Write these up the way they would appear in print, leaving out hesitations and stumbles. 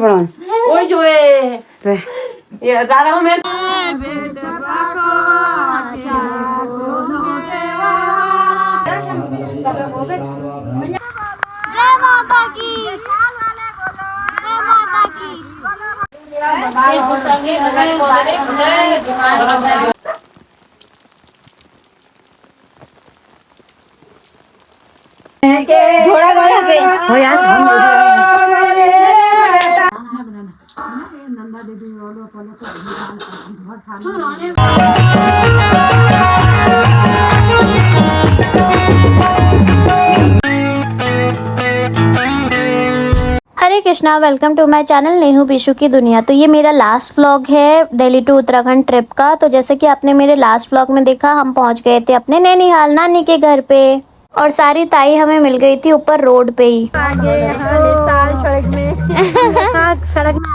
बनाओ ওই যে दादा मैं जय माता की, जय माता की। थोड़ा गया पे हो यार Hare Krishna, welcome to my channel Nehu Bishu की दुनिया। तो ये मेरा लास्ट व्लॉग है दिल्ली टू उत्तराखंड ट्रिप का। तो जैसे कि आपने मेरे लास्ट व्लॉग में देखा, हम पहुंच गए थे अपने नैनीहाल नानी के घर पे और सारी ताई हमें मिल गई थी ऊपर रोड पे ही। आगे सड़क में सड़क में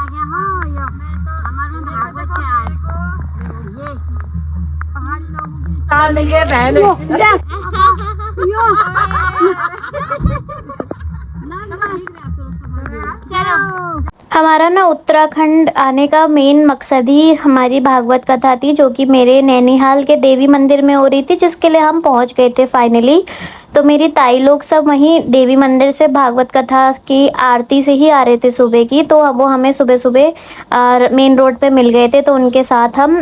हमारा ना उत्तराखंड आने का मेन मकसद ही हमारी भागवत कथा थी, जो कि मेरे नैनीहाल के देवी मंदिर में हो रही थी, जिसके लिए हम पहुंच गए थे फाइनली। तो मेरी ताई लोग सब वहीं देवी मंदिर से भागवत कथा की आरती से ही आ रहे थे सुबह की। तो वो हमें सुबह सुबह मेन रोड पे मिल गए थे, तो उनके साथ हम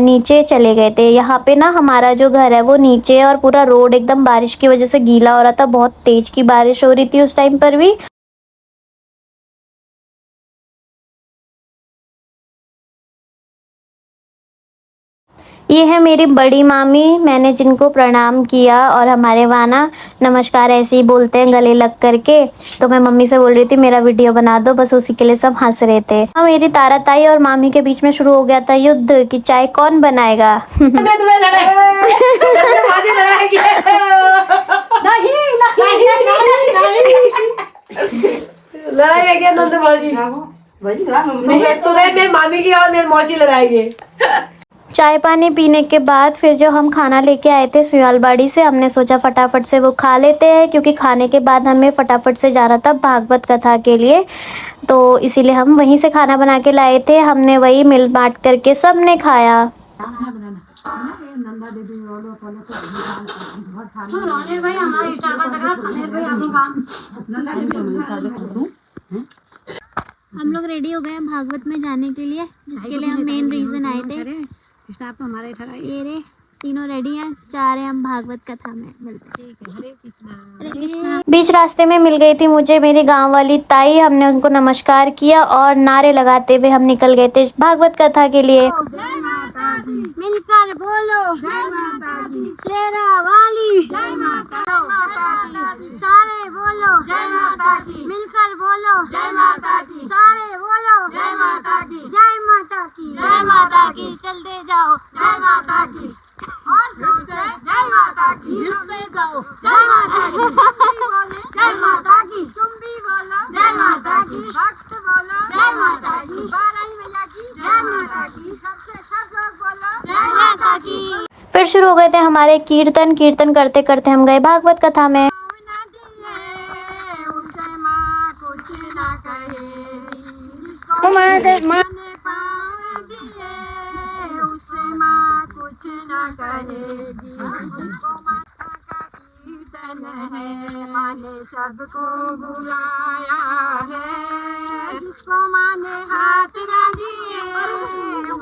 नीचे चले गए थे। यहाँ पे ना हमारा जो घर है वो नीचे, और पूरा रोड एकदम बारिश की वजह से गीला हो रहा था। बहुत तेज की बारिश हो रही थी उस टाइम पर भी। ये है मेरी बड़ी मामी, मैंने जिनको प्रणाम किया, और हमारे वहाँ ना नमस्कार ऐसे ही बोलते हैं गले लग करके। तो मैं मम्मी से बोल रही थी मेरा वीडियो बना दो, बस उसी के लिए सब हंस रहे थे। हाँ, मेरी तारा ताई और मामी के बीच में शुरू हो गया था युद्ध कि चाय कौन बनाएगा। लड़ाई क्या नंद बाजी मेरी मामी की और मेरी मौसी लड़ाई। चाय पानी पीने के बाद फिर जो हम खाना लेके आए थे सुयालबाड़ी से, हमने सोचा फटाफट से वो खा लेते हैं, क्योंकि खाने के बाद हमें फटाफट से जाना था भागवत कथा के लिए। तो इसीलिए हम वहीं से खाना बना के लाए थे। हमने वही मिल बांट करके सब ने खाया। हम लोग रेडी हो गए भागवत में जाने के लिए, जिसके लिए हम मेन रीजन आए थे। ये रे तीनों रेडी हैं, जा रहे हैं हम भागवत कथा में मिलते। बीच रास्ते में मिल गई थी मुझे मेरी गांव वाली ताई। हमने उनको नमस्कार किया और नारे लगाते हुए हम निकल गए थे भागवत कथा के लिए। जय माता दी, मिलकर बोलो जय माता दी, शेरा वाली जय माता दी, सारे बोलो जय माता दी, मिलकर बोलो जय माता दी, सारे बोलो जय माता दी, जय माता की, जय माता की, चलते जाओ जय माता की, और जोर से जय माता की, चलते जाओ जय माता की, जय माता की, तुम भी बोलो जय माता की, भक्त बोलो जय माता की, बाराही मैया की जय माता की, सबसे सब लोग बोलो जय माता की। फिर शुरू हो गए थे हमारे कीर्तन। कीर्तन करते करते हम गए भागवत कथा में। माने सबको बुलाया है, जिसको माने हाथ न दिए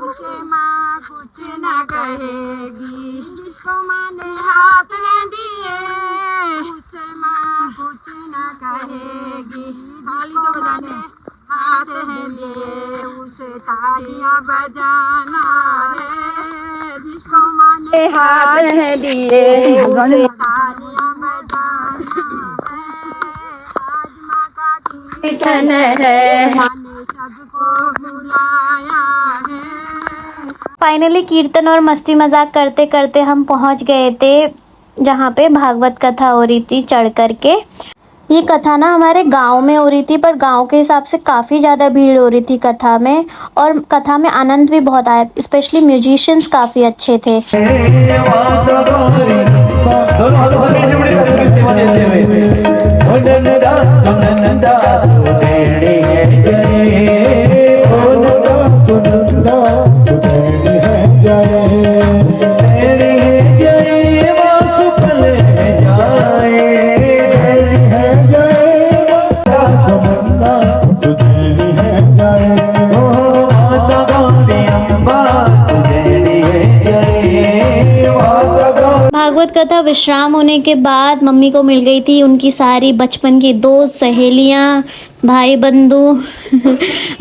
उसे माँ कुछ न कहेगी, जिसको माने हाथ न दिए उसे माँ कुछ न कहेगी। थाली तो बजाने हाथ है दिए उसे तालियां बजाना है, जिसको माने हाथ है दिए उसे तालियां बजाना है। आज माँ का कीर्तन है, माने सबको बुलाया है। फाइनली कीर्तन और मस्ती मजाक करते करते हम पहुंच गए थे जहाँ पे भागवत कथा हो रही थी चढ़ करके। ये कथा ना हमारे गांव में हो रही थी, पर गांव के हिसाब से काफ़ी ज़्यादा भीड़ हो रही थी कथा में, और कथा में आनंद भी बहुत आया। स्पेशली म्यूजिशियंस काफ़ी अच्छे थे। विश्राम होने के बाद मम्मी को मिल गई थी उनकी सारी बचपन की दोस्त, सहेलियाँ, भाई बंधु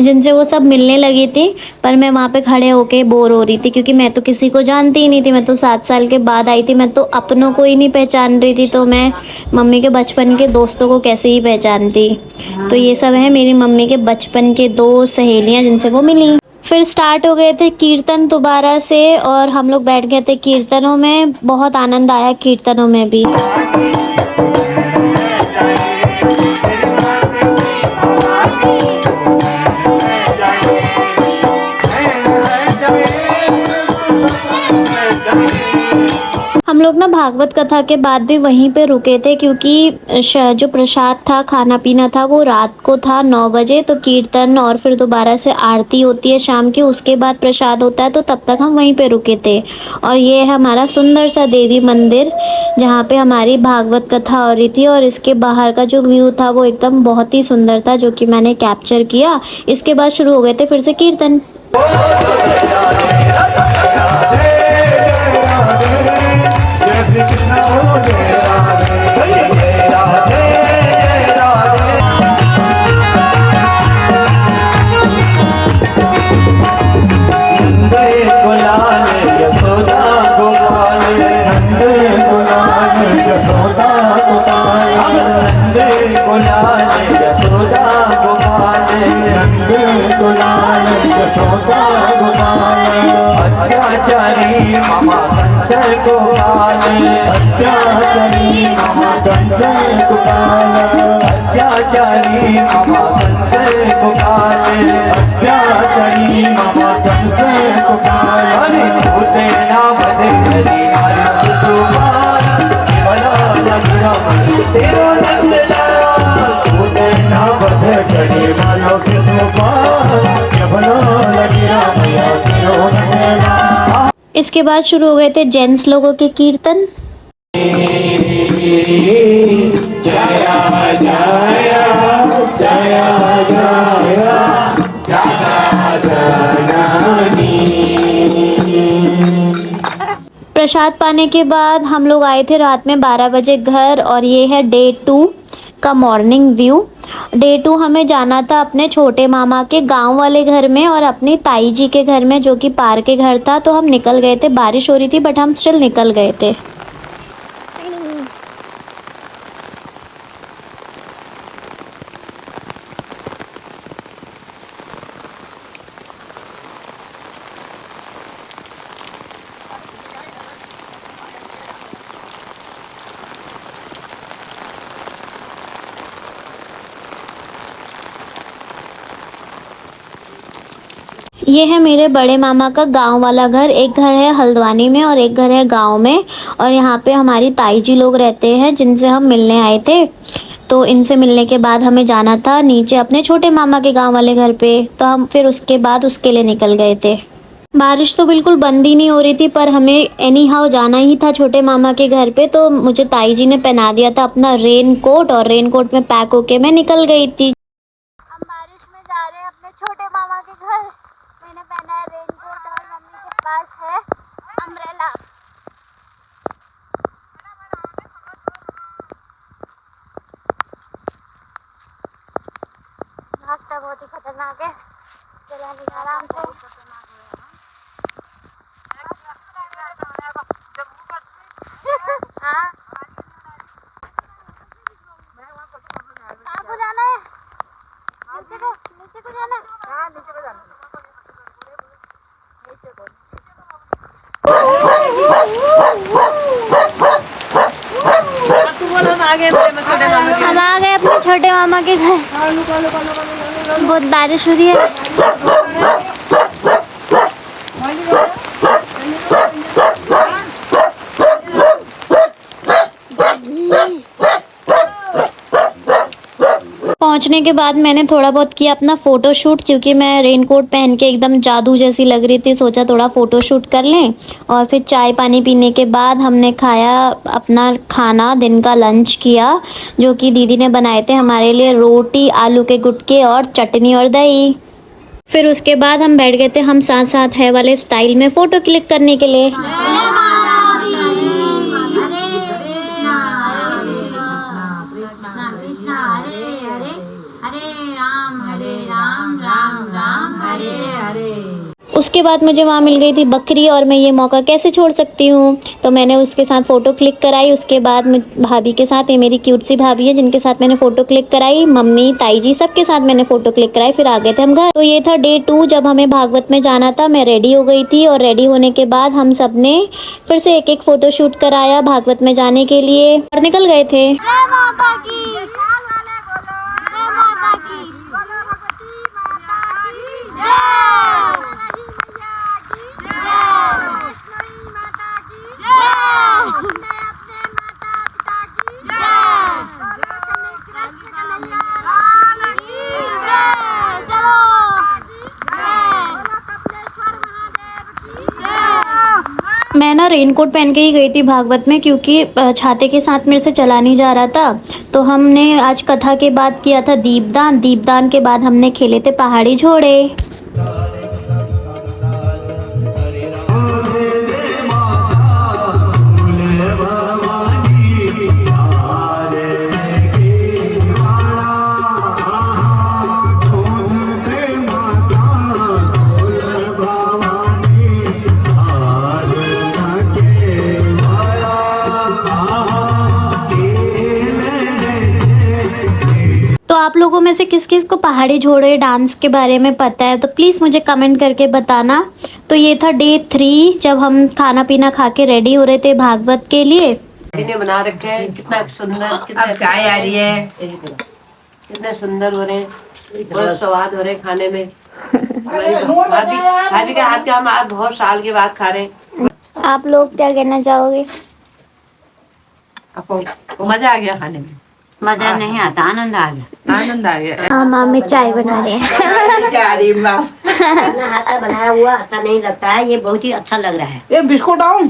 जिनसे वो सब मिलने लगी थी। पर मैं वहाँ पे खड़े होके बोर हो रही थी क्योंकि मैं तो किसी को जानती ही नहीं थी। मैं तो 7 साल के बाद आई थी, मैं तो अपनों को ही नहीं पहचान रही थी, तो मैं मम्मी के बचपन के दोस्तों को कैसे ही पहचानती। तो ये सब है मेरी मम्मी के बचपन के दोस्त, सहेलियाँ जिनसे वो मिली। फिर स्टार्ट हो गए थे कीर्तन दोबारा से और हम लोग बैठ गए थे कीर्तनों में। बहुत आनंद आया कीर्तनों में भी। हम लोग ना भागवत कथा के बाद भी वहीं पे रुके थे क्योंकि जो प्रसाद था, खाना पीना था, वो रात को था 9 बजे। तो कीर्तन और फिर दोबारा से आरती होती है शाम की, उसके बाद प्रसाद होता है, तो तब तक हम वहीं पे रुके थे। और ये है हमारा सुंदर सा देवी मंदिर जहाँ पे हमारी भागवत कथा हो रही थी। और इसके बाहर का जो व्यू था वो एकदम बहुत ही सुंदर था, जो कि मैंने कैप्चर किया। इसके बाद शुरू हो गए थे फिर से कीर्तन। अत्याचारी मामा कंचन गोपाल, अत्याचारी मामा कंचन गोपाल, अत्याचारी मामा कंचन गोपाल, अत्याचारी मामा कंचन गोपाल। हरि भूते नाम दे हरि नाम सुकुमार, बड़ा लगिरा तेरो नंदना। भूते नाम दे हरि मारो सुकुमार, बड़ा लगिरा तेरो नंदना। इसके बाद शुरू हो गए थे जेंट्स लोगों के कीर्तन। प्रसाद पाने के बाद हम लोग आए थे रात में 12 बजे घर। और ये है डे 2 का मॉर्निंग व्यू। डे 2 हमें जाना था अपने छोटे मामा के गांव वाले घर में और अपनी ताई जी के घर में, जो कि पार के घर था। तो हम निकल गए थे, बारिश हो रही थी बट हम स्टिल निकल गए थे। ये है मेरे बड़े मामा का गांव वाला घर। एक घर है हल्द्वानी में और एक घर है गांव में। और यहाँ पे हमारी ताई जी लोग रहते हैं जिनसे हम मिलने आए थे। तो इनसे मिलने के बाद हमें जाना था नीचे अपने छोटे मामा के गांव वाले घर पे। तो हम फिर उसके बाद उसके लिए निकल गए थे। बारिश तो बिल्कुल बंद ही नहीं हो रही थी, पर हमें एनी हाउ जाना ही था छोटे मामा के घर पे। तो मुझे ताई जी ने पहना दिया था अपना रेन कोट और रेन कोट में पैक होके मैं निकल गई थी। हम बारिश में जा रहे हैं अपने छोटे मामा के घर। मैंने पहना है रेनकोट और मम्मी के पास है अम्ब्रेला। रास्ता बहुत ही खतरनाक है, चलाने आराम से। हाँ, कहाँ को जाना है? नीचे को जाना है। हाँ, नीचे को जाना है। हम आ गए अपने छोटे मामा के घर। बहुत बारिश हो रही है। पहुंचने के बाद मैंने थोड़ा बहुत किया अपना फ़ोटो शूट, क्योंकि मैं रेनकोट पहन के एकदम जादू जैसी लग रही थी। सोचा थोड़ा फ़ोटो शूट कर लें। और फिर चाय पानी पीने के बाद हमने खाया अपना खाना, दिन का लंच किया, जो कि दीदी ने बनाए थे हमारे लिए रोटी, आलू के गुटके और चटनी और दही। फिर उसके बाद हम बैठ गए थे हम साथ साथ है वाले स्टाइल में फ़ोटो क्लिक करने के लिए। उसके बाद मुझे वहाँ मिल गई थी बकरी और मैं ये मौका कैसे छोड़ सकती हूँ, तो मैंने उसके साथ फ़ोटो क्लिक कराई। उसके बाद भाभी के साथ, ये मेरी क्यूट सी भाभी है जिनके साथ मैंने फ़ोटो क्लिक कराई, मम्मी ताई जी सबके साथ मैंने फ़ोटो क्लिक कराई। फिर आ गए थे हम घर। तो ये था डे 2 जब हमें भागवत में जाना था। मैं रेडी हो गई थी और रेडी होने के बाद हम सब ने फिर से एक एक फ़ोटो शूट कराया भागवत में जाने के लिए और निकल गए थे। जय माता की, जय माता की, भगवती माता की जय, वैष्णवी माता की जय, अपने अपने माता पिता की जय, कृष्ण कन्हैया लाल की जय, चलो कपिलेश्वर महादेव की जय। मैं ना रेनकोट पहन के ही गई थी भागवत में क्योंकि छाते के साथ मेरे से चला नहीं जा रहा था। तो हमने आज कथा के बाद किया था दीपदान। दीपदान के बाद हमने खेले थे पहाड़ी झोड़े। तो आप लोगों में से किस किस को पहाड़ी झोड़े डांस के बारे में पता है तो प्लीज़ मुझे कमेंट करके बताना। तो ये था डे 3 जब हम खाना पीना खा के रेडी हो रहे थे भागवत के लिए। इन्हें बना रखे हैं, कितना सुंदर, कितना चाय आ रही है, कितने सुंदर हो रहे हैं, बड़ा स्वाद हो रहे हैं खाने में। हमारी भाभी के हाथ का हम आज बहुत साल के बाद खा रहे हैं। आप लोग क्या कहना चाहोगे? आपको मजा आ गया खाने में? मजा नहीं आता, आनंद आ गया। आनंद आ गया। हाँ मामी चाय बना रहे हैं। अपना हाथ का बनाया हुआ अच्छा नहीं लगता है, ये बहुत ही अच्छा लग रहा है। ये बिस्कुट आऊं?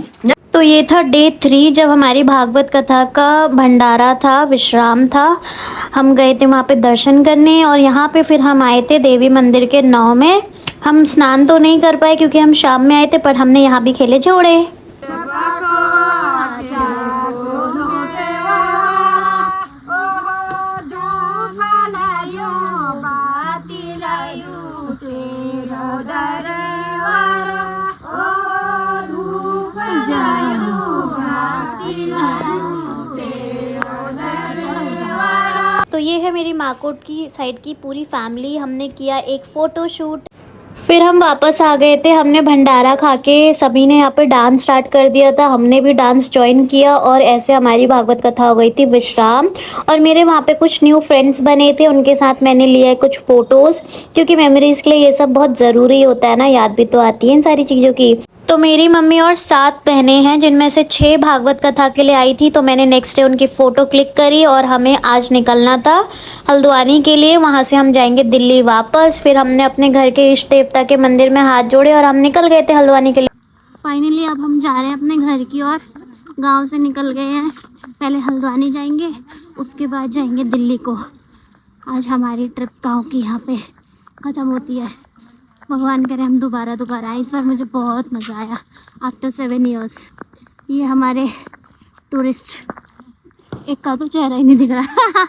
तो ये था डे 3 जब हमारी भागवत कथा का भंडारा था, विश्राम था। हम गए थे वहाँ पे दर्शन करने और यहाँ पे फिर हम आए थे देवी मंदिर के 9 में। हम स्नान तो नहीं कर पाए क्योंकि हम शाम में आए थे, पर हमने यहाँ भी खेले झोड़े। तो ये है मेरी माकोट की साइड की पूरी फैमिली। हमने किया एक फ़ोटो शूट, फिर हम वापस आ गए थे। हमने भंडारा खा के सभी ने यहाँ पर डांस स्टार्ट कर दिया था, हमने भी डांस ज्वाइन किया और ऐसे हमारी भागवत कथा हो गई थी विश्राम। और मेरे वहाँ पे कुछ न्यू फ्रेंड्स बने थे, उनके साथ मैंने लिया कुछ फ़ोटोज़ क्योंकि मेमोरीज़ के लिए ये सब बहुत ज़रूरी होता है ना, याद भी तो आती है इन सारी चीज़ों की। तो मेरी मम्मी और 7 बहनें हैं जिनमें से 6 भागवत कथा के लिए आई थी। तो मैंने नेक्स्ट डे उनकी फ़ोटो क्लिक करी और हमें आज निकलना था हल्द्वानी के लिए। वहाँ से हम जाएंगे दिल्ली वापस। फिर हमने अपने घर के इष्ट देवता के मंदिर में हाथ जोड़े और हम निकल गए थे हल्द्वानी के लिए। फाइनली अब हम जा रहे हैं अपने घर की ओर। गाँव से निकल गए हैं, पहले हल्द्वानी जाएंगे, उसके बाद जाएंगे दिल्ली को। आज हमारी ट्रिप गाँव की यहाँ पे ख़त्म होती है। भगवान करे हम दोबारा आए। इस बार मुझे बहुत मज़ा आया आफ्टर 7 इयर्स। ये हमारे टूरिस्ट, एक का तो चेहरा ही नहीं दिख रहा।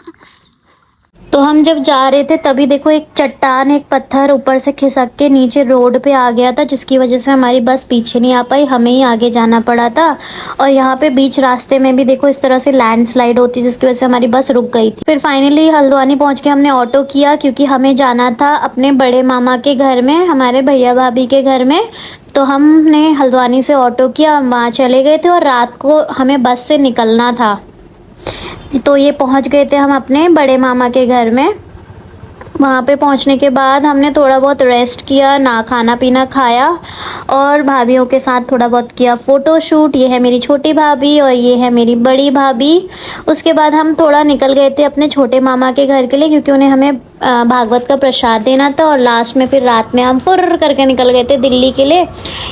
तो हम जब जा रहे थे तभी देखो एक चट्टान, एक पत्थर ऊपर से खिसक के नीचे रोड पे आ गया था, जिसकी वजह से हमारी बस पीछे नहीं आ पाई, हमें ही आगे जाना पड़ा था। और यहाँ पे बीच रास्ते में भी देखो इस तरह से लैंडस्लाइड होती है, जिसकी वजह से हमारी बस रुक गई थी। फिर फाइनली हल्द्वानी पहुँच के हमने ऑटो किया क्योंकि हमें जाना था अपने बड़े मामा के घर में, हमारे भैया भाभी के घर में। तो हमने हल्द्वानी से ऑटो किया, वहाँ चले गए थे और रात को हमें बस से निकलना था। तो ये पहुंच गए थे हम अपने बड़े मामा के घर में। वहाँ पे पहुँचने के बाद हमने थोड़ा बहुत रेस्ट किया, ना खाना पीना खाया और भाभीयों के साथ थोड़ा बहुत किया फ़ोटो शूट। ये है मेरी छोटी भाभी और ये है मेरी बड़ी भाभी। उसके बाद हम थोड़ा निकल गए थे अपने छोटे मामा के घर के लिए क्योंकि उन्हें हमें भागवत का प्रसाद देना था। और लास्ट में फिर रात में हम फुर्र करके निकल गए थे दिल्ली के लिए।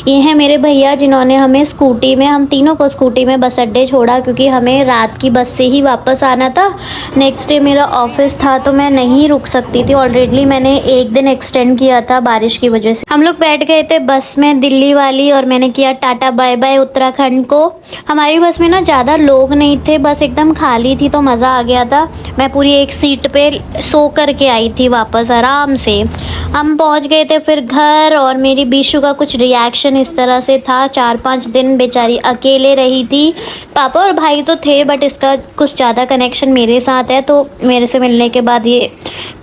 ये हैं मेरे भैया जिन्होंने हमें स्कूटी में, हम तीनों को स्कूटी में बस अड्डे छोड़ा क्योंकि हमें रात की बस से ही वापस आना था। नेक्स्ट डे मेरा ऑफिस था तो मैं नहीं रुक सकती थी। ऑलरेडी मैंने एक दिन एक्सटेंड किया था बारिश की वजह से। हम लोग बैठ गए थे बस में दिल्ली वाली और मैंने किया टाटा बाय बाय उत्तराखंड को। हमारी बस में ना ज़्यादा लोग नहीं थे, बस एकदम खाली थी तो मज़ा आ गया था। मैं पूरी एक सीट पे सो करके आई आई थी वापस आराम से। हम पहुंच गए थे फिर घर, और मेरी बीशु का कुछ रिएक्शन इस तरह से था। 4-5 दिन बेचारी अकेले रही थी। पापा और भाई तो थे, बट इसका कुछ ज़्यादा कनेक्शन मेरे साथ है, तो मेरे से मिलने के बाद ये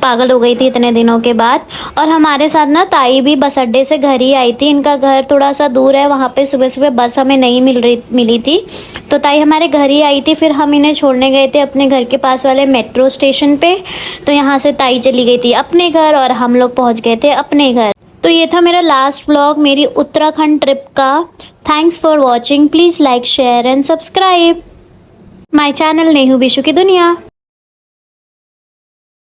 पागल हो गई थी इतने दिनों के बाद। और हमारे साथ ना ताई भी बस अड्डे से घर ही आई थी। इनका घर थोड़ा सा दूर है, वहाँ पे सुबह सुबह बस हमें नहीं मिली थी, तो ताई हमारे घर ही आई थी। फिर हम इन्हें छोड़ने गए थे अपने घर के पास वाले मेट्रो स्टेशन पे, तो यहाँ से ताई चली गई थी अपने घर और हम लोग पहुँच गए थे अपने घर। तो ये था मेरा लास्ट व्लॉग मेरी उत्तराखंड ट्रिप का। Thanks for watching. Please like, share and subscribe my channel Nehu Bishu की दुनिया।